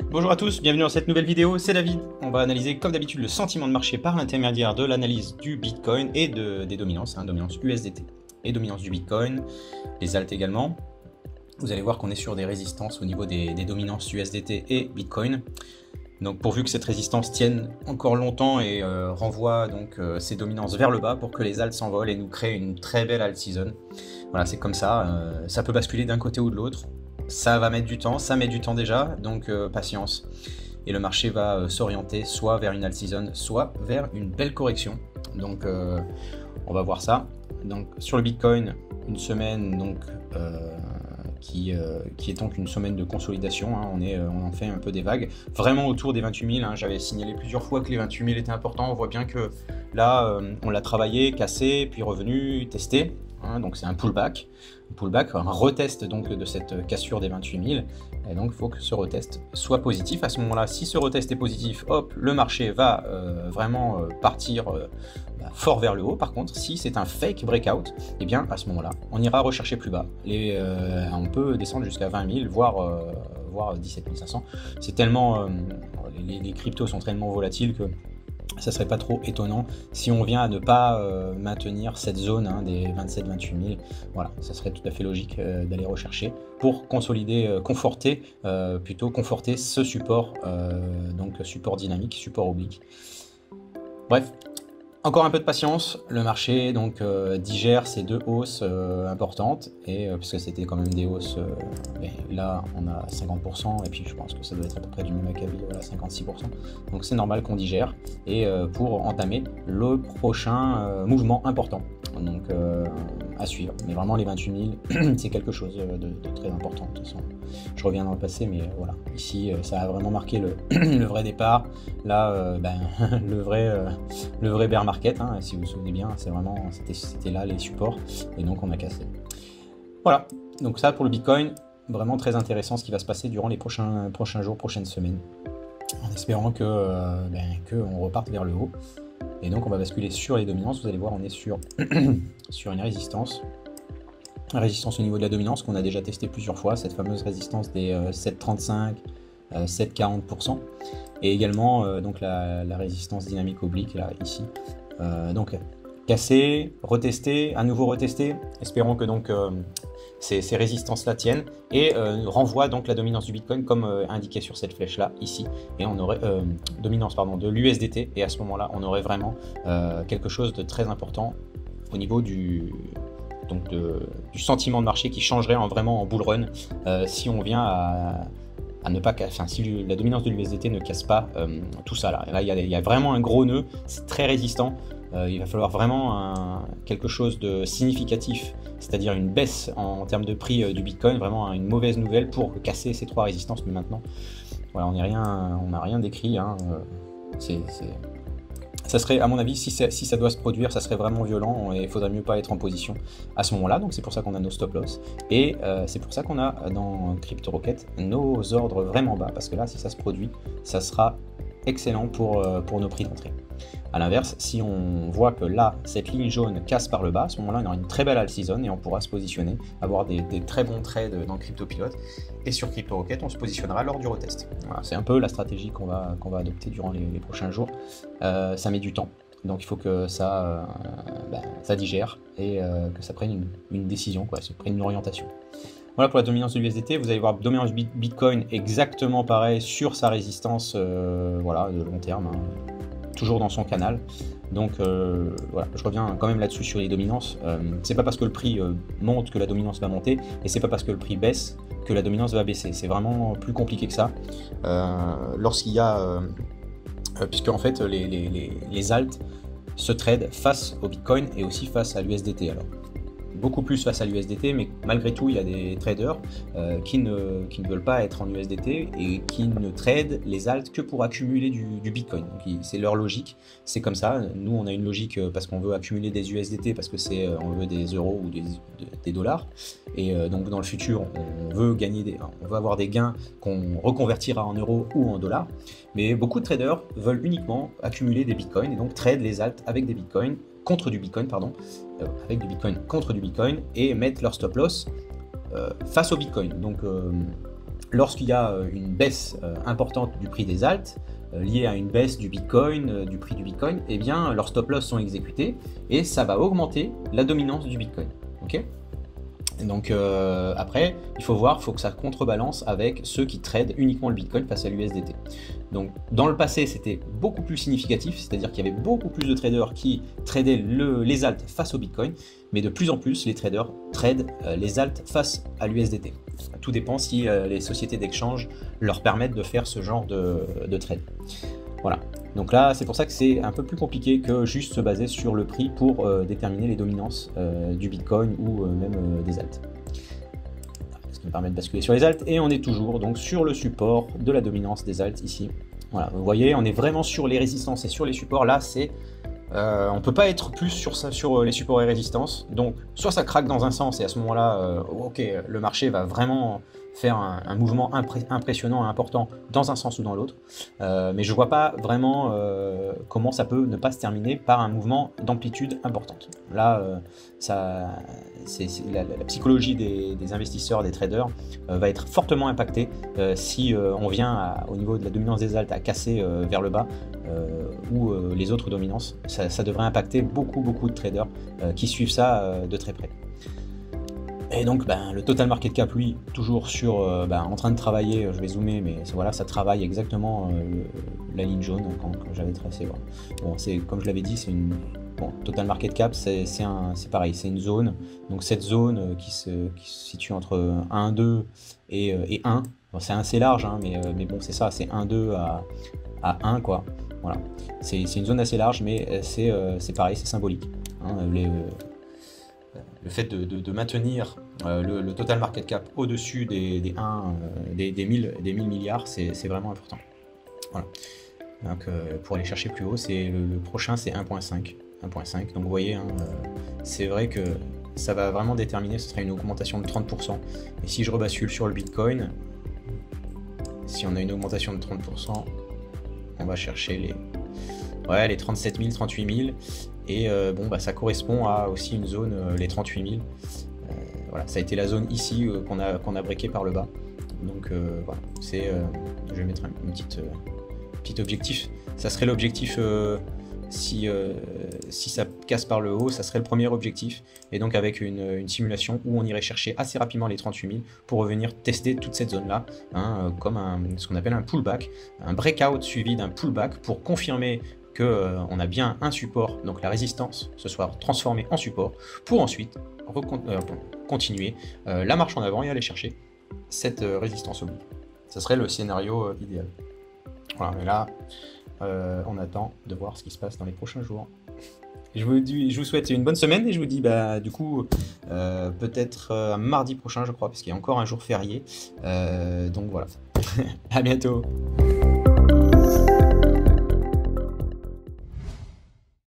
Bonjour à tous, bienvenue dans cette nouvelle vidéo, c'est David. On va analyser comme d'habitude le sentiment de marché par l'intermédiaire de l'analyse du Bitcoin et des dominances, dominance USDT et dominance du Bitcoin, les alt également. Vous allez voir qu'on est sur des résistances au niveau des dominances USDT et Bitcoin. Donc pourvu que cette résistance tienne encore longtemps et renvoie donc ces dominances vers le bas pour que les alts s'envolent et nous créent une très belle alt season. Voilà, c'est comme ça peut basculer d'un côté ou de l'autre. Ça va mettre du temps, ça met du temps déjà, donc patience. Et le marché va s'orienter soit vers une alt season, soit vers une belle correction. Donc on va voir ça. Donc sur le Bitcoin, une semaine donc qui est donc une semaine de consolidation, on en fait un peu des vagues, vraiment autour des 28 000, j'avais signalé plusieurs fois que les 28 000 étaient importants, on voit bien que là on l'a travaillé, cassé, puis revenu, testé, donc c'est un pullback, un retest donc de cette cassure des 28 000, et donc il faut que ce retest soit positif. À ce moment-là, si ce retest est positif, hop, le marché va vraiment partir fort vers le haut. Par contre, si c'est un fake breakout, et bien à ce moment-là, on ira rechercher plus bas. On peut descendre jusqu'à 20 000, voire 17 500. C'est tellement, les cryptos sont tellement volatiles que ça serait pas trop étonnant si on vient à ne pas maintenir cette zone des 27-28 000. Voilà, ça serait tout à fait logique d'aller rechercher pour consolider, conforter ce support, donc support dynamique, support oblique. Bref. Encore un peu de patience, le marché donc digère ces deux hausses importantes, et puisque c'était quand même des hausses, là on a 50%, et puis je pense que ça doit être à peu près du même acabit, voilà, 56%, donc c'est normal qu'on digère, et pour entamer le prochain mouvement important, donc à suivre. Mais vraiment les 28 000, c'est quelque chose de très important. De toute façon, je reviens dans le passé, mais voilà, ici ça a vraiment marqué le vrai départ, là le vrai bear market, si vous vous souvenez bien, c'était là les supports, et donc on a cassé. Voilà, donc ça pour le Bitcoin, vraiment très intéressant ce qui va se passer durant les prochains jours, prochaines semaines, en espérant que on reparte vers le haut. Et donc on va basculer sur les dominances. Vous allez voir, on est sur une résistance au niveau de la dominance qu'on a déjà testé plusieurs fois, cette fameuse résistance des 7,35, 7,40%, et également donc la résistance dynamique oblique là ici. Donc casser, retester, à nouveau retester. Espérons que donc ces résistances là tiennent et renvoient donc la dominance du Bitcoin comme indiqué sur cette flèche là ici, et on aurait dominance de l'USDT, et à ce moment là on aurait vraiment quelque chose de très important au niveau du sentiment de marché qui changerait vraiment en bull run si on vient à ne pas, si la dominance de l'USDT ne casse pas tout ça là. Là il y a vraiment un gros nœud, c'est très résistant. Il va falloir vraiment quelque chose de significatif, c'est-à-dire une baisse en termes de prix du Bitcoin, vraiment une mauvaise nouvelle pour casser ces trois résistances. Mais maintenant, voilà, on n'a rien décrit. Ça serait, à mon avis, si ça doit se produire, ça serait vraiment violent, et il faudrait mieux pas être en position à ce moment-là. Donc c'est pour ça qu'on a nos stop loss, et c'est pour ça qu'on a dans CryptoRocket nos ordres vraiment bas, parce que là, si ça se produit, ça sera excellent pour nos prix d'entrée. A l'inverse, si on voit que là, cette ligne jaune casse par le bas, à ce moment-là, on aura une très belle alt season et on pourra se positionner, avoir des très bons trades dans CryptoPilot. Et sur CryptoRocket, on se positionnera lors du retest. Voilà, c'est un peu la stratégie qu'on va adopter durant les prochains jours. Ça met du temps, donc il faut que ça digère et que ça prenne une décision, ça prenne une orientation. Voilà pour la dominance de l'USDT. Vous allez voir dominance Bitcoin exactement pareil sur sa résistance de long terme, toujours dans son canal. Donc voilà, je reviens quand même là-dessus sur les dominances. C'est pas parce que le prix monte que la dominance va monter, et c'est pas parce que le prix baisse que la dominance va baisser. C'est vraiment plus compliqué que ça. Lorsqu'il y a puisque en fait les alts se tradent face au Bitcoin et aussi face à l'USDT. Alors beaucoup plus face à l'USDT, mais malgré tout il y a des traders qui ne veulent pas être en USDT et qui ne tradent les alts que pour accumuler du Bitcoin. Donc c'est leur logique, c'est comme ça. Nous on a une logique parce qu'on veut accumuler des USDT, parce que on veut des euros ou des dollars, et donc dans le futur on veut avoir des gains qu'on reconvertira en euros ou en dollars. Mais beaucoup de traders veulent uniquement accumuler des Bitcoins, et donc trade les alts avec des Bitcoins contre du Bitcoin, avec du Bitcoin contre du Bitcoin, et mettre leur stop loss face au Bitcoin. Donc lorsqu'il y a une baisse importante du prix des alts, liée à une baisse du Bitcoin, du prix du Bitcoin, eh bien leurs stop loss sont exécutés et ça va augmenter la dominance du Bitcoin. Ok ? Donc après, il faut voir, il faut que ça contrebalance avec ceux qui tradent uniquement le Bitcoin face à l'USDT. Donc dans le passé, c'était beaucoup plus significatif, c'est-à-dire qu'il y avait beaucoup plus de traders qui tradaient les alts face au Bitcoin, mais de plus en plus, les traders tradent les alts face à l'USDT. Tout dépend si les sociétés d'exchange leur permettent de faire ce genre de trade. Voilà. Donc là, c'est pour ça que c'est un peu plus compliqué que juste se baser sur le prix pour déterminer les dominances du Bitcoin ou même des alts. Ce qui me permet de basculer sur les alts. Et on est toujours donc sur le support de la dominance des alts ici. Voilà, vous voyez, on est vraiment sur les résistances et sur les supports. Là, c'est on ne peut pas être plus sur les supports et résistances. Donc, soit ça craque dans un sens et à ce moment-là, ok, le marché va vraiment faire un mouvement impressionnant et important dans un sens ou dans l'autre. Mais je ne vois pas vraiment comment ça peut ne pas se terminer par un mouvement d'amplitude importante. Là, la psychologie des investisseurs, des traders, va être fortement impactée si on vient au niveau de la dominance des alts à casser vers le bas ou les autres dominances. Ça devrait impacter beaucoup de traders qui suivent ça de très près. Et donc le total market cap, lui, toujours sur en train de travailler, je vais zoomer, mais voilà, ça travaille exactement la ligne jaune que j'avais tracée. Voilà. Bon, c'est comme je l'avais dit, c'est une total market cap, c'est pareil, c'est une zone. Donc cette zone qui se situe entre 1, 2 et 1. Bon, c'est assez large, hein, mais bon, c'est ça, c'est 1, 2 à 1, quoi. Voilà. C'est une zone assez large, mais c'est pareil, c'est symbolique. Hein, le fait de maintenir le total market cap au-dessus des 1000 milliards, c'est vraiment important. Voilà. Donc, pour aller chercher plus haut, le prochain, c'est 1.5. Donc vous voyez, hein, c'est vrai que ça va vraiment déterminer, ce sera une augmentation de 30%. Et si je rebascule sur le Bitcoin, si on a une augmentation de 30%, on va chercher les 37 000, 38 000. Et ça correspond à aussi une zone, les 38 000. Voilà, ça a été la zone ici qu'on a breaké par le bas. Donc voilà, je vais mettre un petit objectif. Ça serait l'objectif, si ça casse par le haut, ça serait le premier objectif. Et donc avec une simulation où on irait chercher assez rapidement les 38 000 pour revenir tester toute cette zone-là, hein, comme ce qu'on appelle un pullback, un breakout suivi d'un pullback pour confirmer qu'on a bien un support, donc la résistance ce soir transformée en support, pour ensuite continuer la marche en avant et aller chercher cette résistance au bout. Ce serait le scénario idéal. Voilà, mais là, on attend de voir ce qui se passe dans les prochains jours. Je vous souhaite une bonne semaine et je vous dis du coup peut-être mardi prochain, je crois, parce qu'il y a encore un jour férié. Donc voilà. À bientôt.